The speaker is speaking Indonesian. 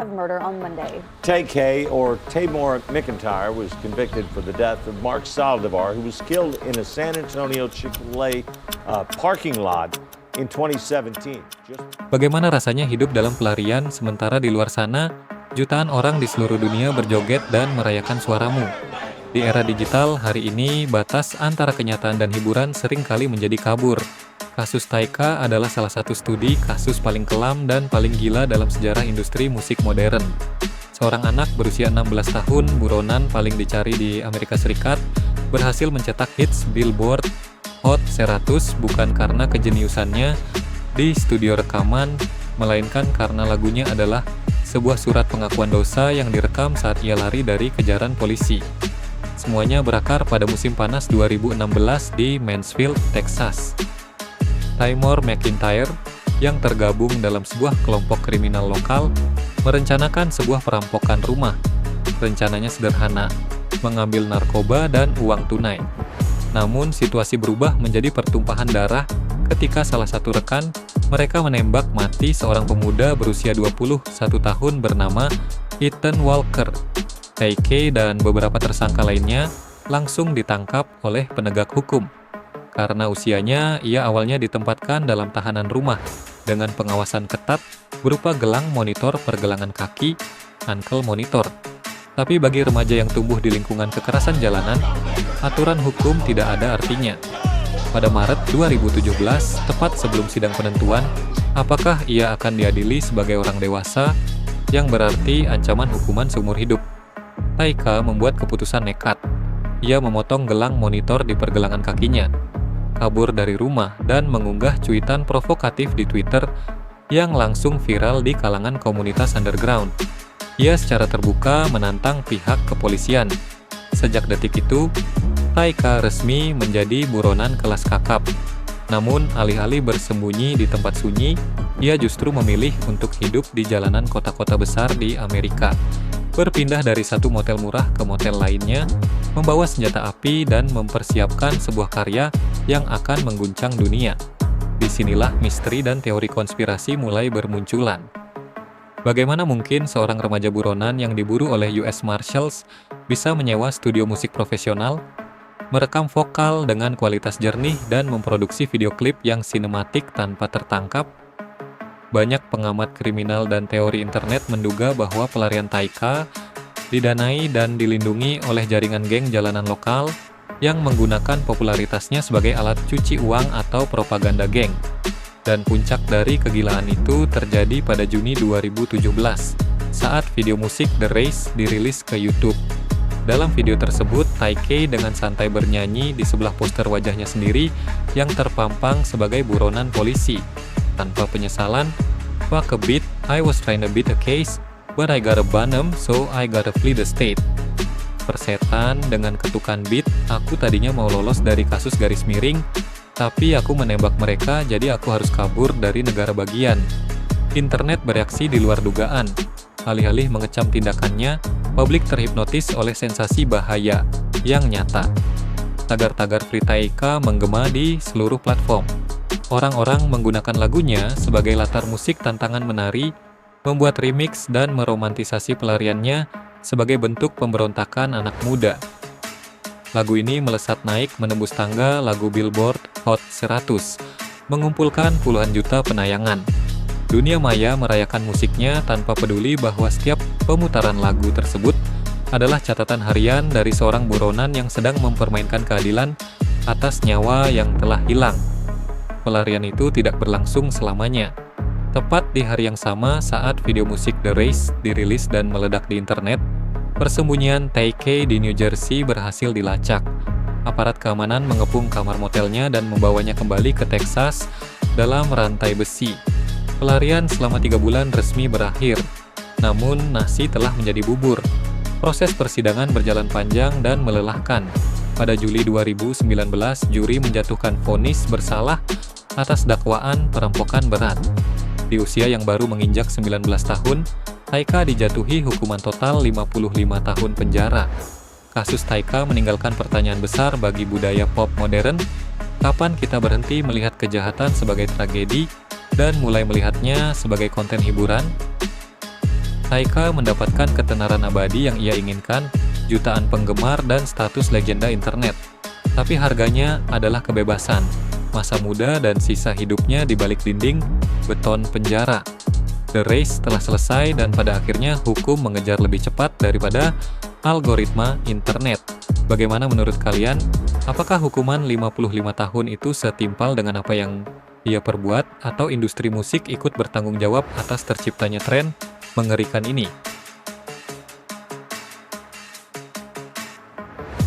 of murder on Monday. TK, or Tamor McIntyre, was convicted for the death of Mark Saldivar, who was killed in a San Antonio Chick-fil-A parking lot in 2017. Bagaimana rasanya hidup dalam pelarian sementara di luar sana jutaan orang di seluruh dunia berjoget dan merayakan suaramu? Di era digital hari ini, batas antara kenyataan dan hiburan seringkali menjadi kabur. Kasus Taika adalah salah satu studi kasus paling kelam dan paling gila dalam sejarah industri musik modern. Seorang anak berusia 16 tahun, buronan paling dicari di Amerika Serikat, berhasil mencetak hits Billboard Hot 100 bukan karena kejeniusannya di studio rekaman, melainkan karena lagunya adalah sebuah surat pengakuan dosa yang direkam saat ia lari dari kejaran polisi. Semuanya berakar pada musim panas 2016 di Mansfield, Texas. Tamor McIntyre, yang tergabung dalam sebuah kelompok kriminal lokal, merencanakan sebuah perampokan rumah. Rencananya sederhana, mengambil narkoba dan uang tunai. Namun situasi berubah menjadi pertumpahan darah ketika salah satu rekan mereka menembak mati seorang pemuda berusia 21 tahun bernama Ethan Walker. TK dan beberapa tersangka lainnya langsung ditangkap oleh penegak hukum. Karena usianya, ia awalnya ditempatkan dalam tahanan rumah dengan pengawasan ketat berupa gelang monitor pergelangan kaki, ankle monitor. Tapi bagi remaja yang tumbuh di lingkungan kekerasan jalanan, aturan hukum tidak ada artinya. Pada Maret 2017, tepat sebelum sidang penentuan, apakah ia akan diadili sebagai orang dewasa, yang berarti ancaman hukuman seumur hidup. Taika membuat keputusan nekat. Ia memotong gelang monitor di pergelangan kakinya, kabur dari rumah, dan mengunggah cuitan provokatif di Twitter yang langsung viral di kalangan komunitas underground. Ia secara terbuka menantang pihak kepolisian. Sejak detik itu, Taika resmi menjadi buronan kelas kakap. Namun, alih-alih bersembunyi di tempat sunyi, ia justru memilih untuk hidup di jalanan kota-kota besar di Amerika. Berpindah dari satu motel murah ke motel lainnya, membawa senjata api dan mempersiapkan sebuah karya yang akan mengguncang dunia. Disinilah misteri dan teori konspirasi mulai bermunculan. Bagaimana mungkin seorang remaja buronan yang diburu oleh US Marshals bisa menyewa studio musik profesional, merekam vokal dengan kualitas jernih dan memproduksi video klip yang sinematik tanpa tertangkap? Banyak pengamat kriminal dan teori internet menduga bahwa pelarian Taika didanai dan dilindungi oleh jaringan geng jalanan lokal yang menggunakan popularitasnya sebagai alat cuci uang atau propaganda geng. Dan puncak dari kegilaan itu terjadi pada Juni 2017 saat video musik The Race dirilis ke YouTube. Dalam video tersebut, Taika dengan santai bernyanyi di sebelah poster wajahnya sendiri yang terpampang sebagai buronan polisi. Tanpa penyesalan, "Fuck a beat, I was trying to beat a case, but I gotta ban 'em, so I gotta flee the state." Persetan dengan ketukan beat, aku tadinya mau lolos dari kasus garis miring, tapi aku menembak mereka jadi aku harus kabur dari negara bagian. Internet bereaksi di luar dugaan. Alih-alih mengecam tindakannya, publik terhipnotis oleh sensasi bahaya yang nyata. Tagar-tagar Free Taika menggema di seluruh platform. Orang-orang menggunakan lagunya sebagai latar musik tantangan menari, membuat remix dan meromantisasi pelariannya sebagai bentuk pemberontakan anak muda. Lagu ini melesat naik menembus tangga lagu Billboard Hot 100, mengumpulkan puluhan juta penayangan. Dunia maya merayakan musiknya tanpa peduli bahwa setiap pemutaran lagu tersebut adalah catatan harian dari seorang buronan yang sedang mempermainkan keadilan atas nyawa yang telah hilang. Pelarian itu tidak berlangsung selamanya. Tepat di hari yang sama saat video musik The Race dirilis dan meledak di internet, persembunyian TK di New Jersey berhasil dilacak. Aparat keamanan mengepung kamar motelnya dan membawanya kembali ke Texas dalam rantai besi. Pelarian selama 3 bulan resmi berakhir, namun nasi telah menjadi bubur. Proses persidangan berjalan panjang dan melelahkan. Pada Juli 2019, juri menjatuhkan vonis bersalah atas dakwaan perampokan berat. Di usia yang baru menginjak 19 tahun, Taika dijatuhi hukuman total 55 tahun penjara. Kasus Taika meninggalkan pertanyaan besar bagi budaya pop modern. Kapan kita berhenti melihat kejahatan sebagai tragedi dan mulai melihatnya sebagai konten hiburan? Taika mendapatkan ketenaran abadi yang ia inginkan, jutaan penggemar dan status legenda internet. Tapi harganya adalah kebebasan, masa muda dan sisa hidupnya di balik dinding beton penjara. The Race telah selesai dan pada akhirnya hukum mengejar lebih cepat daripada algoritma internet. Bagaimana menurut kalian? Apakah hukuman 55 tahun itu setimpal dengan apa yang ia perbuat atau industri musik ikut bertanggung jawab atas terciptanya tren mengerikan ini?